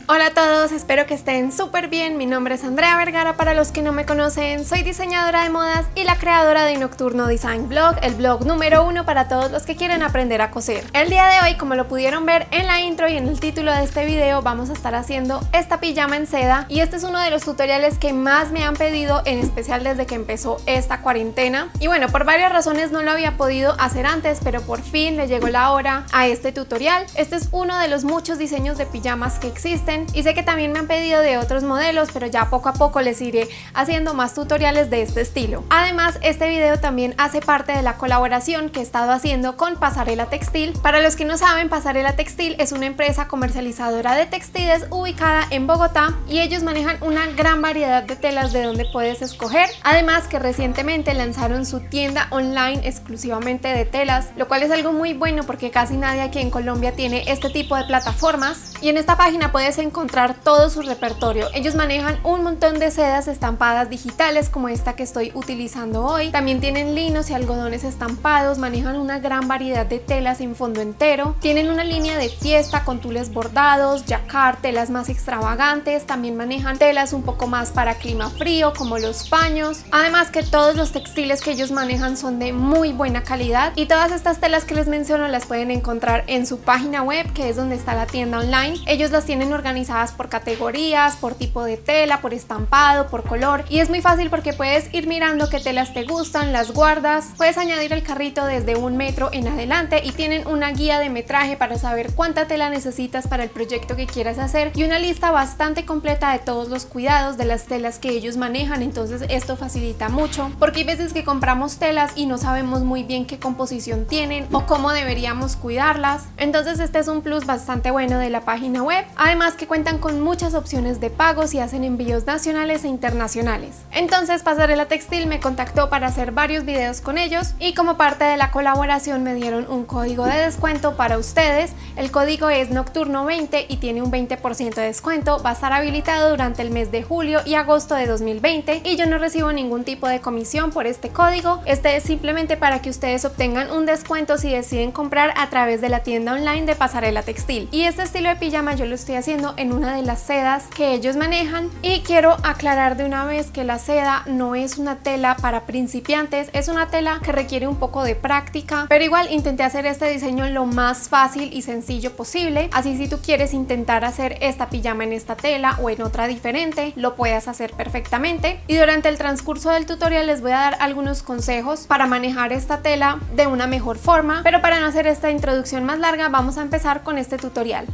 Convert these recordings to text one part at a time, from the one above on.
Hola a todos, espero que estén súper bien. Mi nombre es Andrea Vergara, para los que no me conocen, soy diseñadora de modas y la creadora de Nocturno Design Blog, el blog número 1 para todos los que quieren aprender a coser. El día de hoy, como lo pudieron ver en la intro y en el título de este video, vamos a estar haciendo esta pijama en seda y este es uno de los tutoriales que más me han pedido, en especial desde que empezó esta cuarentena. Y bueno, por varias razones no lo había podido hacer antes, pero por fin le llegó la hora a este tutorial. Este es uno de los muchos diseños de pijamas que existen. Y sé que también me han pedido de otros modelos, pero ya poco a poco les iré haciendo más tutoriales de este estilo. Además, este video también hace parte de la colaboración que he estado haciendo con Pasarela Textil. Para los que no saben, Pasarela Textil es una empresa comercializadora de textiles ubicada en Bogotá y ellos manejan una gran variedad de telas de donde puedes escoger. Además que recientemente lanzaron su tienda online exclusivamente de telas, lo cual es algo muy bueno porque casi nadie aquí en Colombia tiene este tipo de plataformas. Y en esta página puedes encontrar todo su repertorio. Ellos manejan un montón de sedas estampadas digitales como esta que estoy utilizando hoy. También tienen linos y algodones estampados, manejan una gran variedad de telas en fondo entero. Tienen una línea de fiesta con tules bordados, jacquard, telas más extravagantes. También manejan telas un poco más para clima frío como los paños. Además que todos los textiles que ellos manejan son de muy buena calidad y todas estas telas que les menciono las pueden encontrar en su página web, que es donde está la tienda online. Ellos las tienen organizadas por categorías, por tipo de tela, por estampado, por color, y es muy fácil porque puedes ir mirando qué telas te gustan, las guardas, puedes añadir el carrito desde 1 metro en adelante y tienen una guía de metraje para saber cuánta tela necesitas para el proyecto que quieras hacer y una lista bastante completa de todos los cuidados de las telas que ellos manejan. Entonces esto facilita mucho porque hay veces que compramos telas y no sabemos muy bien qué composición tienen o cómo deberíamos cuidarlas. Entonces este es un plus bastante bueno de la página web, además que cuentan con muchas opciones de pagos y hacen envíos nacionales e internacionales. Entonces Pasarela Textil me contactó para hacer varios videos con ellos y como parte de la colaboración me dieron un código de descuento para ustedes. El código es Nocturno20 y tiene un 20% de descuento. Va a estar habilitado durante el mes de julio y agosto de 2020 y yo no recibo ningún tipo de comisión por este código. Este es simplemente para que ustedes obtengan un descuento si deciden comprar a través de la tienda online de Pasarela Textil. Y este estilo de pijama yo lo estoy haciendo en una de las sedas que ellos manejan y quiero aclarar de una vez que la seda no es una tela para principiantes, es una tela que requiere un poco de práctica, pero igual intenté hacer este diseño lo más fácil y sencillo posible, así si tú quieres intentar hacer esta pijama en esta tela o en otra diferente, lo puedas hacer perfectamente. Y durante el transcurso del tutorial les voy a dar algunos consejos para manejar esta tela de una mejor forma, pero para no hacer esta introducción más larga vamos a empezar con este tutorial.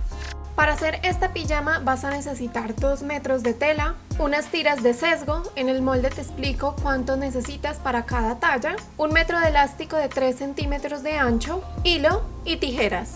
Para hacer esta pijama vas a necesitar 2 metros de tela, unas tiras de sesgo, en el molde te explico cuánto necesitas para cada talla, 1 metro de elástico de 3 centímetros de ancho, hilo y tijeras.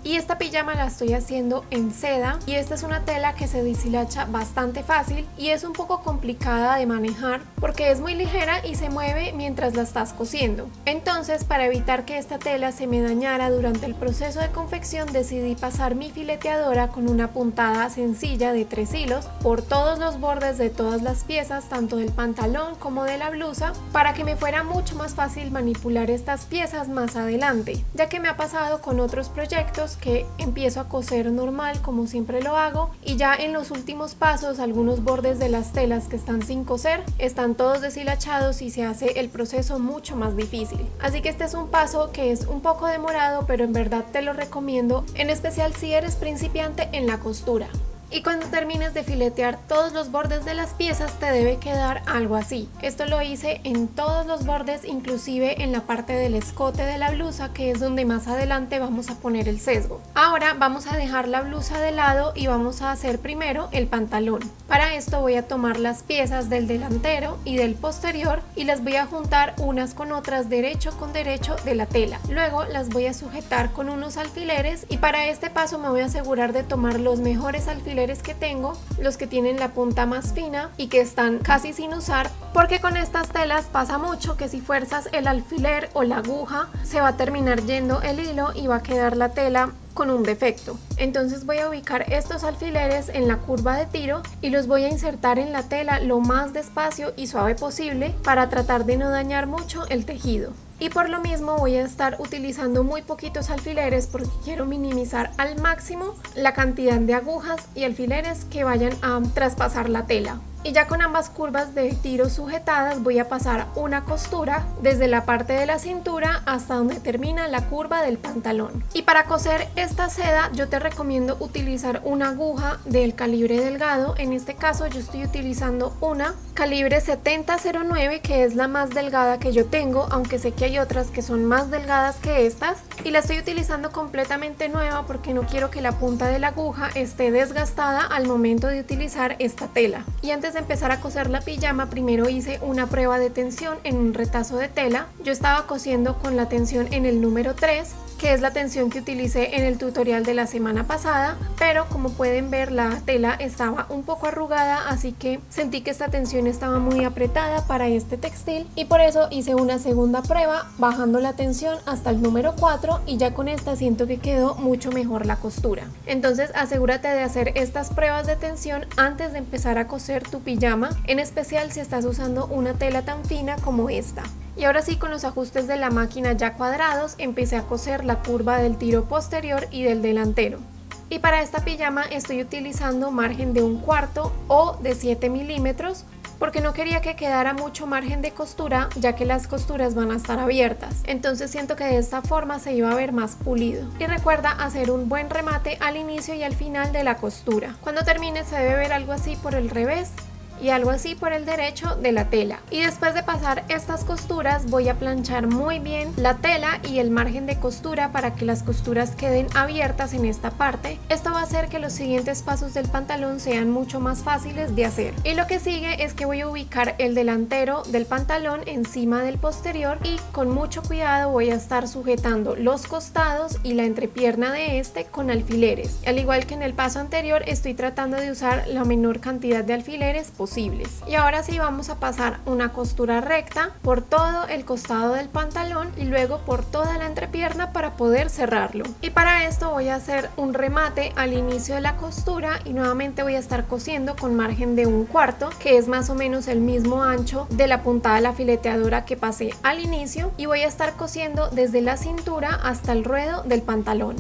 Y esta pijama la estoy haciendo en seda y esta es una tela que se deshilacha bastante fácil y es un poco complicada de manejar porque es muy ligera y se mueve mientras la estás cosiendo. Entonces, para evitar que esta tela se me dañara durante el proceso de confección, decidí pasar mi fileteadora con una puntada sencilla de 3 hilos por todos los bordes de todas las piezas, tanto del pantalón como de la blusa, para que me fuera mucho más fácil manipular estas piezas más adelante, ya que me ha pasado con otros proyectos que empiezo a coser normal como siempre lo hago y ya en los últimos pasos algunos bordes de las telas que están sin coser están todos deshilachados y se hace el proceso mucho más difícil. Así que este es un paso que es un poco demorado, pero en verdad te lo recomiendo, en especial si eres principiante en la costura. Y cuando termines de filetear todos los bordes de las piezas te debe quedar algo así. Esto lo hice en todos los bordes, inclusive en la parte del escote de la blusa, que es donde más adelante vamos a poner el sesgo. Ahora vamos a dejar la blusa de lado y vamos a hacer primero el pantalón. Para esto voy a tomar las piezas del delantero y del posterior y las voy a juntar unas con otras derecho con derecho de la tela. Luego las voy a sujetar con unos alfileres y para este paso me voy a asegurar de tomar los mejores alfileres que tengo, los que tienen la punta más fina y que están casi sin usar, porque con estas telas pasa mucho que si fuerzas el alfiler o la aguja se va a terminar yendo el hilo y va a quedar la tela con un defecto. Entonces voy a ubicar estos alfileres en la curva de tiro y los voy a insertar en la tela lo más despacio y suave posible para tratar de no dañar mucho el tejido. Y por lo mismo voy a estar utilizando muy poquitos alfileres porque quiero minimizar al máximo la cantidad de agujas y alfileres que vayan a traspasar la tela. Y ya con ambas curvas de tiro sujetadas voy a pasar una costura desde la parte de la cintura hasta donde termina la curva del pantalón. Y para coser esta seda yo te recomiendo utilizar una aguja del calibre delgado. En este caso yo estoy utilizando una calibre 7009, que es la más delgada que yo tengo, aunque sé que hay otras que son más delgadas que estas, y la estoy utilizando completamente nueva porque no quiero que la punta de la aguja esté desgastada al momento de utilizar esta tela. Y antes de empezar a coser la pijama, primero hice una prueba de tensión en un retazo de tela. Yo estaba cosiendo con la tensión en el número 3, que es la tensión que utilicé en el tutorial de la semana pasada, pero como pueden ver la tela estaba un poco arrugada, así que sentí que esta tensión estaba muy apretada para este textil y por eso hice una segunda prueba bajando la tensión hasta el número 4 y ya con esta siento que quedó mucho mejor la costura. Entonces asegúrate de hacer estas pruebas de tensión antes de empezar a coser tu pijama, en especial si estás usando una tela tan fina como esta. Y ahora sí, con los ajustes de la máquina ya cuadrados, empecé a coser la curva del tiro posterior y del delantero. Y para esta pijama estoy utilizando margen de 1/4 o de 7 milímetros porque no quería que quedara mucho margen de costura, ya que las costuras van a estar abiertas. Entonces siento que de esta forma se iba a ver más pulido. Y recuerda hacer un buen remate al inicio y al final de la costura. Cuando termine se debe ver algo así por el revés y algo así por el derecho de la tela. Y después de pasar estas costuras voy a planchar muy bien la tela y el margen de costura para que las costuras queden abiertas en esta parte. Esto va a hacer que los siguientes pasos del pantalón sean mucho más fáciles de hacer. Y lo que sigue es que voy a ubicar el delantero del pantalón encima del posterior y con mucho cuidado voy a estar sujetando los costados y la entrepierna de este con alfileres. Al igual que en el paso anterior, estoy tratando de usar la menor cantidad de alfileres posibles. Y ahora sí vamos a pasar una costura recta por todo el costado del pantalón y luego por toda la entrepierna para poder cerrarlo. Y para esto voy a hacer un remate al inicio de la costura y nuevamente voy a estar cosiendo con margen de 1/4, que es más o menos el mismo ancho de la puntada de la fileteadora que pasé al inicio, y voy a estar cosiendo desde la cintura hasta el ruedo del pantalón.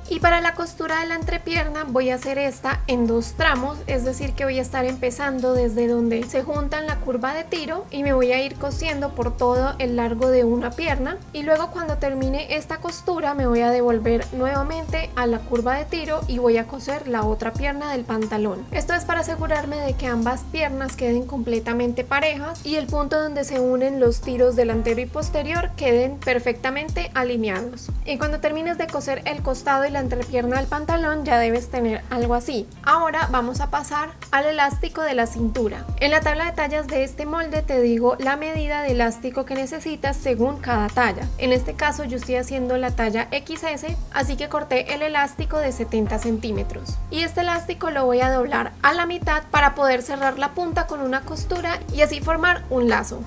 Y para la costura de la entrepierna voy a hacer esta en 2 tramos, es decir que voy a estar empezando desde donde se juntan la curva de tiro y me voy a ir cosiendo por todo el largo de una pierna, y luego cuando termine esta costura me voy a devolver nuevamente a la curva de tiro y voy a coser la otra pierna del pantalón. Esto es para asegurarme de que ambas piernas queden completamente parejas y el punto donde se unen los tiros delantero y posterior queden perfectamente alineados. Y cuando termines de coser el costado y la entrepierna del pantalón ya debes tener algo así. Ahora vamos a pasar al elástico de la cintura. En la tabla de tallas de este molde te digo la medida de elástico que necesitas según cada talla. En este caso yo estoy haciendo la talla XS, así que corté el elástico de 70 centímetros. Y este elástico lo voy a doblar a la mitad para poder cerrar la punta con una costura y así formar un lazo.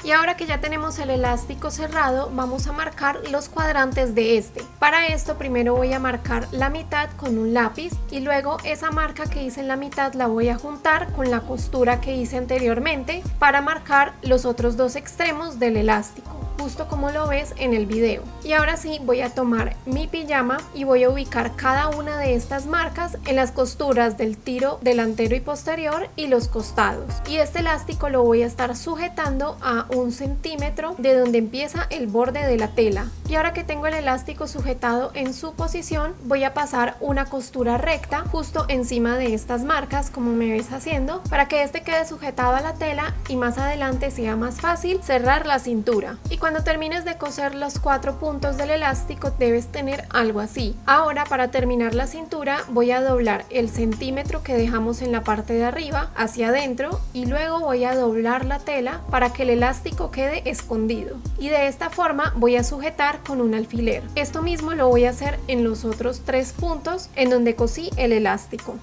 Y ahora que ya tenemos el elástico cerrado, vamos a marcar los cuadrantes de este. Para esto primero voy a marcar la mitad con un lápiz y luego esa marca que hice en la mitad la voy a juntar con la costura que hice anteriormente para marcar los otros 2 extremos del elástico, justo como lo ves en el video. Y ahora sí voy a tomar mi pijama y voy a ubicar cada una de estas marcas en las costuras del tiro delantero y posterior y los costados. Y este elástico lo voy a estar sujetando a 1 centímetro de donde empieza el borde de la tela. Y ahora que tengo el elástico sujetado en su posición, voy a pasar una costura recta justo encima de estas marcas, como me ves haciendo, para que este quede sujetado a la tela y más adelante sea más fácil cerrar la cintura. Y cuando termines de coser los 4 puntos del elástico debes tener algo así. Ahora, para terminar la cintura voy a doblar el centímetro que dejamos en la parte de arriba hacia adentro y luego voy a doblar la tela para que el elástico quede escondido, y de esta forma voy a sujetar con un alfiler. Esto mismo lo voy a hacer en los otros 3 puntos en donde cosí el elástico.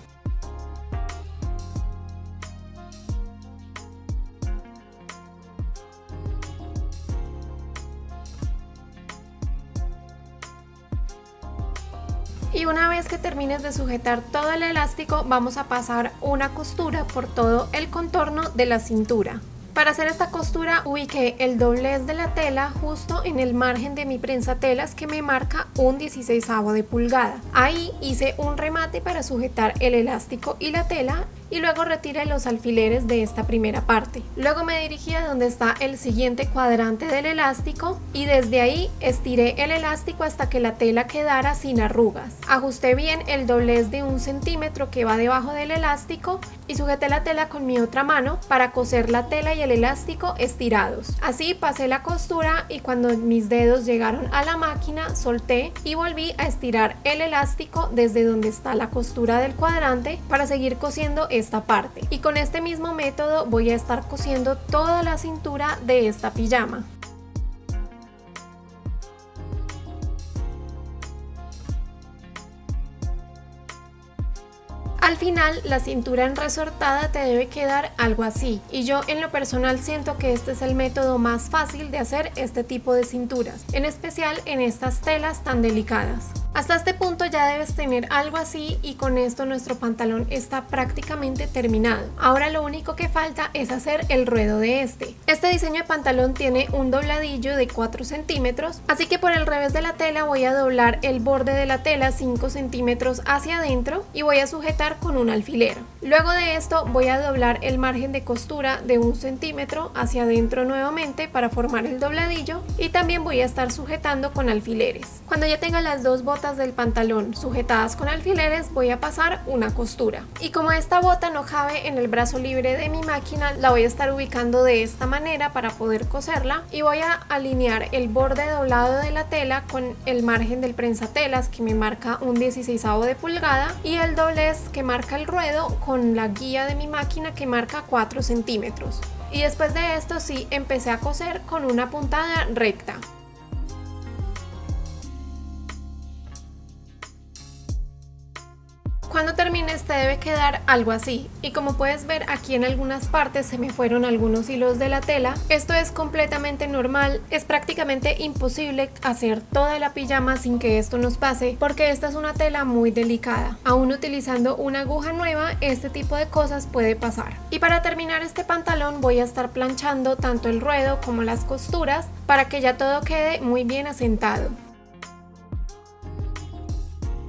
Y una vez que termines de sujetar todo el elástico, vamos a pasar una costura por todo el contorno de la cintura. Para hacer esta costura ubiqué el doblez de la tela justo en el margen de mi prensatelas que me marca un 16avo de pulgada. Ahí hice un remate para sujetar el elástico y la tela y luego retiré los alfileres de esta primera parte. Luego me dirigí a donde está el siguiente cuadrante del elástico y desde ahí estiré el elástico hasta que la tela quedara sin arrugas. Ajusté bien el doblez de 1 centímetro que va debajo del elástico y sujeté la tela con mi otra mano para coser la tela y el elástico estirados. Así pasé la costura y cuando mis dedos llegaron a la máquina solté y volví a estirar el elástico desde donde está la costura del cuadrante para seguir cosiendo esta parte. Y con este mismo método voy a estar cosiendo toda la cintura de esta pijama. Al final la cintura en resortada te debe quedar algo así y yo en lo personal siento que este es el método más fácil de hacer este tipo de cinturas, en especial en estas telas tan delicadas. Hasta este punto ya debes tener algo así y con esto nuestro pantalón está prácticamente terminado. Ahora lo único que falta es hacer el ruedo de este. Este diseño de pantalón tiene un dobladillo de 4 centímetros, así que por el revés de la tela voy a doblar el borde de la tela 5 centímetros hacia adentro y voy a sujetar con un alfiler. Luego de esto voy a doblar el margen de costura de 1 centímetro hacia adentro nuevamente para formar el dobladillo y también voy a estar sujetando con alfileres. Cuando ya tenga las dos botas del pantalón sujetadas con alfileres voy a pasar una costura y como esta bota no cabe en el brazo libre de mi máquina la voy a estar ubicando de esta manera para poder coserla y voy a alinear el borde doblado de la tela con el margen del prensatelas que me marca un 16avo de pulgada y el doblez que marca el ruedo con la guía de mi máquina que marca 4 centímetros. Y después de esto sí empecé a coser con una puntada recta. Cuando termines te debe quedar algo así y como puedes ver aquí en algunas partes se me fueron algunos hilos de la tela. Esto es completamente normal, es prácticamente imposible hacer toda la pijama sin que esto nos pase porque esta es una tela muy delicada. Aún utilizando una aguja nueva este tipo de cosas puede pasar. Y para terminar este pantalón voy a estar planchando tanto el ruedo como las costuras para que ya todo quede muy bien asentado.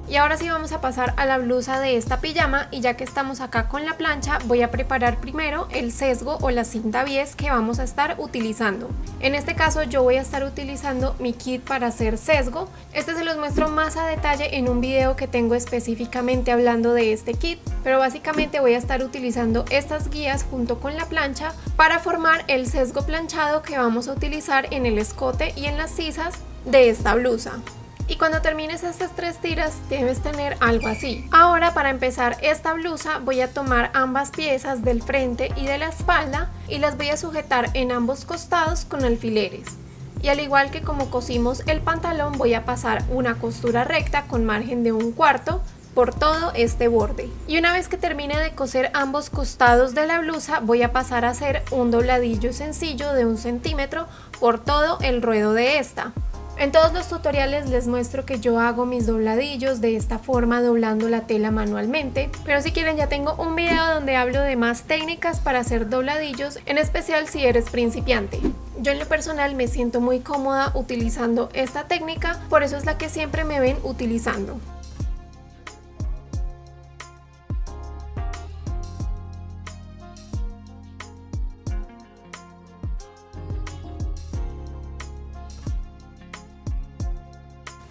Y ahora sí vamos a pasar a la blusa de esta pijama y ya que estamos acá con la plancha voy a preparar primero el sesgo o la cinta bies que vamos a estar utilizando. En este caso yo voy a estar utilizando mi kit para hacer sesgo. Este se los muestro más a detalle en un video que tengo específicamente hablando de este kit, pero básicamente voy a estar utilizando estas guías junto con la plancha para formar el sesgo planchado que vamos a utilizar en el escote y en las sisas de esta blusa. Y cuando termines estas 3 tiras debes tener algo así. Ahora para empezar esta blusa voy a tomar ambas piezas del frente y de la espalda y las voy a sujetar en ambos costados con alfileres. Y al igual que como cosimos el pantalón voy a pasar una costura recta con margen de 1/4 por todo este borde. Y una vez que termine de coser ambos costados de la blusa voy a pasar a hacer un dobladillo sencillo de 1 centímetro por todo el ruedo de esta. En todos los tutoriales les muestro que yo hago mis dobladillos de esta forma doblando la tela manualmente, pero si quieren ya tengo un video donde hablo de más técnicas para hacer dobladillos, en especial si eres principiante. Yo en lo personal me siento muy cómoda utilizando esta técnica, por eso es la que siempre me ven utilizando.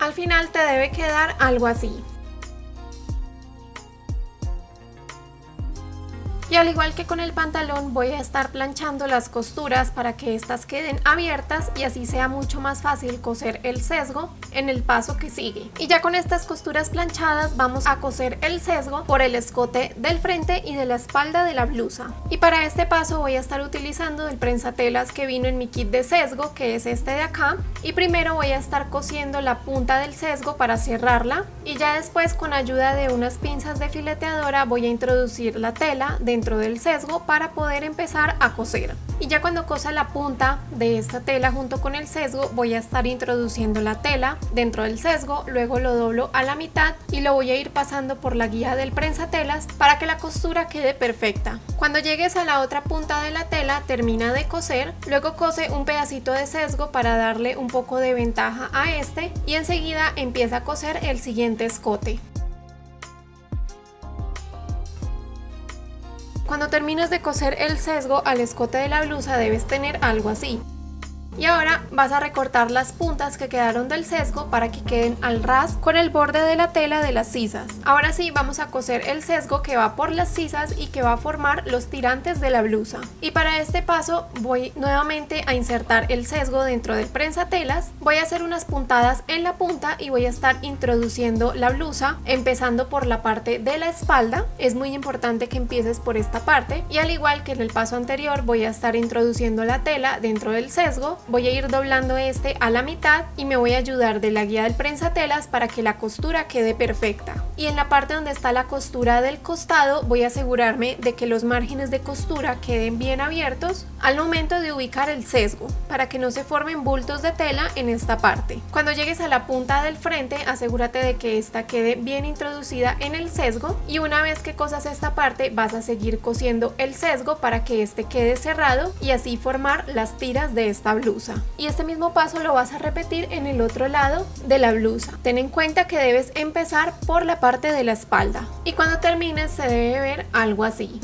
Al final te debe quedar algo así. Y al igual que con el pantalón voy a estar planchando las costuras para que estas queden abiertas y así sea mucho más fácil coser el sesgo en el paso que sigue. Y ya con estas costuras planchadas vamos a coser el sesgo por el escote del frente y de la espalda de la blusa. Y para este paso voy a estar utilizando el prensatelas que vino en mi kit de sesgo, que es este de acá. Y primero voy a estar cosiendo la punta del sesgo para cerrarla y ya después con ayuda de unas pinzas de fileteadora voy a introducir la tela dentro dentro del sesgo para poder empezar a coser. Y ya cuando cosa la punta de esta tela junto con el sesgo, voy a estar introduciendo la tela dentro del sesgo, luego lo doblo a la mitad y lo voy a ir pasando por la guía del prensatelas para que la costura quede perfecta. Cuando llegues a la otra punta de la tela, termina de coser, luego cose un pedacito de sesgo para darle un poco de ventaja a este y enseguida empieza a coser el siguiente escote. Cuando termines de coser el sesgo al escote de la blusa debes tener algo así. Y ahora vas a recortar las puntas que quedaron del sesgo para que queden al ras con el borde de la tela de las sisas. Ahora sí vamos a coser el sesgo que va por las sisas y que va a formar los tirantes de la blusa. Y para este paso voy nuevamente a insertar el sesgo dentro del prensatelas. Voy a hacer unas puntadas en la punta y voy a estar introduciendo la blusa empezando por la parte de la espalda. Es muy importante que empieces por esta parte y al igual que en el paso anterior voy a estar introduciendo la tela dentro del sesgo. Voy a ir doblando este a la mitad y me voy a ayudar de la guía del prensatelas para que la costura quede perfecta. Y en la parte donde está la costura del costado voy a asegurarme de que los márgenes de costura queden bien abiertos al momento de ubicar el sesgo para que no se formen bultos de tela en esta parte. Cuando llegues a la punta del frente asegúrate de que esta quede bien introducida en el sesgo y una vez que cosas esta parte vas a seguir cosiendo el sesgo para que este quede cerrado y así formar las tiras de esta blusa. Y este mismo paso lo vas a repetir en el otro lado de la blusa. Ten en cuenta que debes empezar por la parte de la espalda y cuando termines se debe ver algo así.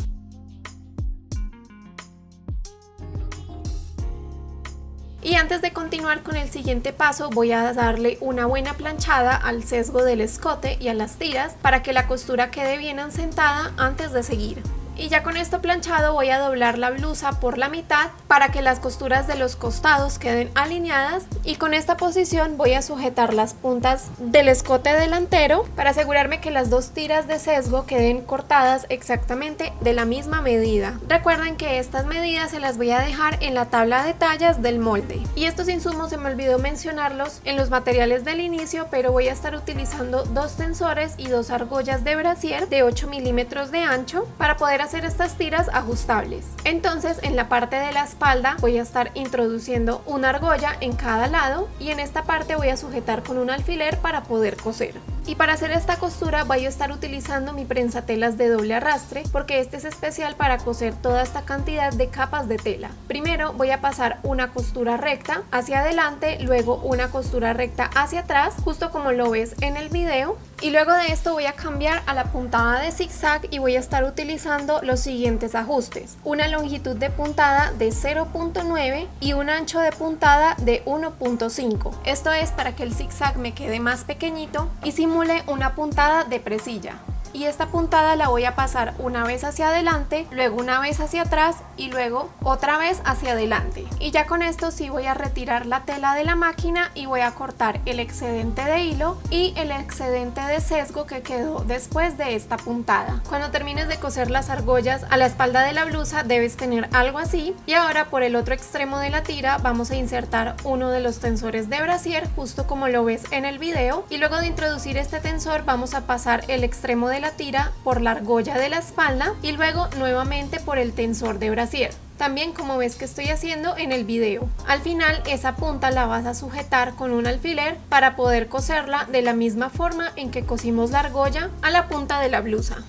Y antes de continuar con el siguiente paso voy a darle una buena planchada al sesgo del escote y a las tiras para que la costura quede bien asentada antes de seguir. Y ya con esto planchado voy a doblar la blusa por la mitad para que las costuras de los costados queden alineadas y con esta posición voy a sujetar las puntas del escote delantero para asegurarme que las dos tiras de sesgo queden cortadas exactamente de la misma medida. Recuerden que estas medidas se las voy a dejar en la tabla de tallas del molde. Y estos insumos se me olvidó mencionarlos en los materiales del inicio, pero voy a estar utilizando dos tensores y dos argollas de brasier de 8 milímetros de ancho para poder hacer estas tiras ajustables. Entonces en la parte de la espalda voy a estar introduciendo una argolla en cada lado y en esta parte voy a sujetar con un alfiler para poder coser. Y para hacer esta costura voy a estar utilizando mi prensatelas de doble arrastre porque este es especial para coser toda esta cantidad de capas de tela. Primero voy a pasar una costura recta hacia adelante, luego una costura recta hacia atrás, justo como lo ves en el video. Y luego de esto voy a cambiar a la puntada de zigzag y voy a estar utilizando los siguientes ajustes: una longitud de puntada de 0.9 y un ancho de puntada de 1.5. Esto es para que el zigzag me quede más pequeñito y simule una puntada de presilla. Y esta puntada la voy a pasar una vez hacia adelante, luego una vez hacia atrás y luego otra vez hacia adelante. Y ya con esto sí voy a retirar la tela de la máquina y voy a cortar el excedente de hilo y el excedente de sesgo que quedó después de esta puntada. Cuando termines de coser las argollas a la espalda de la blusa debes tener algo así. Y ahora por el otro extremo de la tira vamos a insertar uno de los tensores de brasier justo como lo ves en el video y luego de introducir este tensor vamos a pasar el extremo de la tira por la argolla de la espalda y luego nuevamente por el tensor de brasier. También como ves que estoy haciendo en el video. Al final esa punta la vas a sujetar con un alfiler para poder coserla de la misma forma en que cosimos la argolla a la punta de la blusa.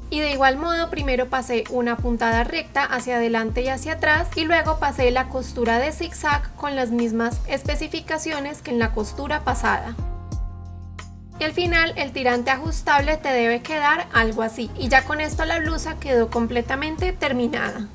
Y de igual modo primero pasé una puntada recta hacia adelante y hacia atrás y luego pasé la costura de zigzag con las mismas especificaciones que en la costura pasada. Y al final el tirante ajustable te debe quedar algo así. Y ya con esto la blusa quedó completamente terminada.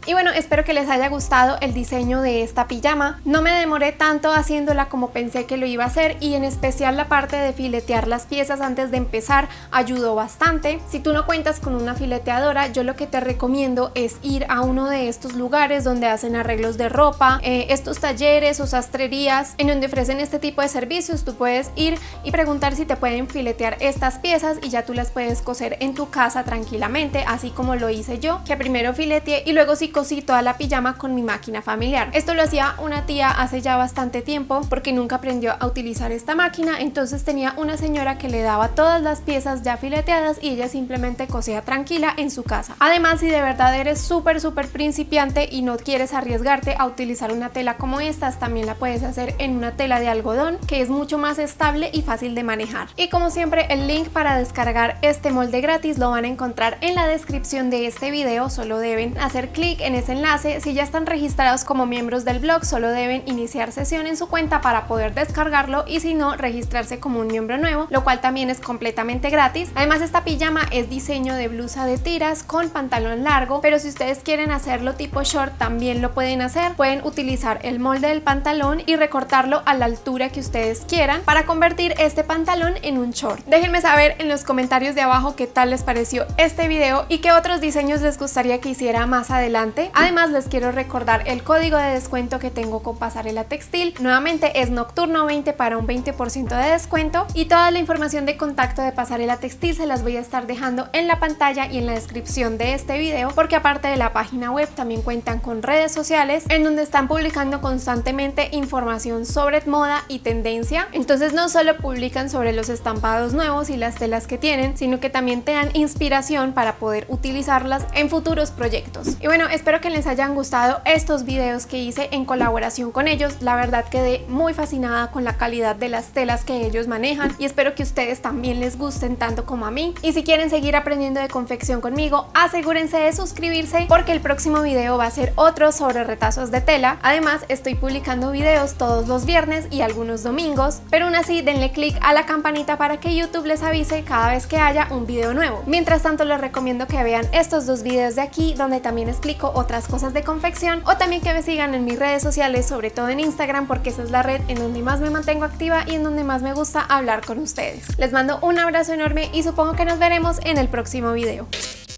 Y bueno, espero que les haya gustado el diseño de esta pijama. No me demoré tanto haciéndola como pensé que lo iba a hacer y en especial la parte de filetear las piezas antes de empezar ayudó bastante. Si tú no cuentas con una fileteadora, yo lo que te recomiendo es ir a uno de estos lugares donde hacen arreglos de ropa, estos talleres o sastrerías en donde ofrecen este tipo de servicios. Tú puedes ir y preguntar si te pueden filetear estas piezas y ya tú las puedes coser en tu casa tranquilamente, así como lo hice yo, que primero fileteé y luego sí cosí toda la pijama con mi máquina familiar. Esto lo hacía una tía hace ya bastante tiempo porque nunca aprendió a utilizar esta máquina, entonces tenía una señora que le daba todas las piezas ya fileteadas y ella simplemente cosía tranquila en su casa. Además, si de verdad eres súper principiante y no quieres arriesgarte a utilizar una tela como estas, también la puedes hacer en una tela de algodón, que es mucho más estable y fácil de manejar. Y como siempre, el link para descargar este molde gratis lo van a encontrar en la descripción de este video. Solo deben hacer clic en ese enlace. Si ya están registrados como miembros del blog, solo deben iniciar sesión en su cuenta para poder descargarlo, y si no, registrarse como un miembro nuevo, lo cual también es completamente gratis. Además, esta pijama es diseño de blusa de tiras con pantalón largo, pero si ustedes quieren hacerlo tipo short también lo pueden hacer. Pueden utilizar el molde del pantalón y recortarlo a la altura que ustedes quieran para convertir este pantalón en un short. Déjenme saber en los comentarios de abajo qué tal les pareció este video y qué otros diseños les gustaría que hiciera más adelante. Además, les quiero recordar el código de descuento que tengo con Pasarela Textil. Nuevamente es Nocturno20 para un 20% de descuento, y toda la información de contacto de Pasarela Textil se las voy a estar dejando en la pantalla y en la descripción de este video, porque aparte de la página web también cuentan con redes sociales en donde están publicando constantemente información sobre moda y tendencia. Entonces no solo publican sobre los estampados nuevos y las telas que tienen, sino que también te dan inspiración para poder utilizarlas en futuros proyectos. Y bueno, espero que les hayan gustado estos videos que hice en colaboración con ellos. La verdad quedé muy fascinada con la calidad de las telas que ellos manejan y espero que a ustedes también les gusten tanto como a mí. Y si quieren seguir aprendiendo de confección conmigo, asegúrense de suscribirse porque el próximo video va a ser otro sobre retazos de tela. Además, estoy publicando videos todos los viernes y algunos domingos, pero aún así denle click a la campanita para que YouTube les avise cada vez que haya un video nuevo. Mientras tanto, les recomiendo que vean estos dos videos de aquí donde también explico otras cosas de confección, o también que me sigan en mis redes sociales, sobre todo en Instagram, porque esa es la red en donde más me mantengo activa y en donde más me gusta hablar con ustedes. Les mando un abrazo enorme y supongo que nos veremos en el próximo video.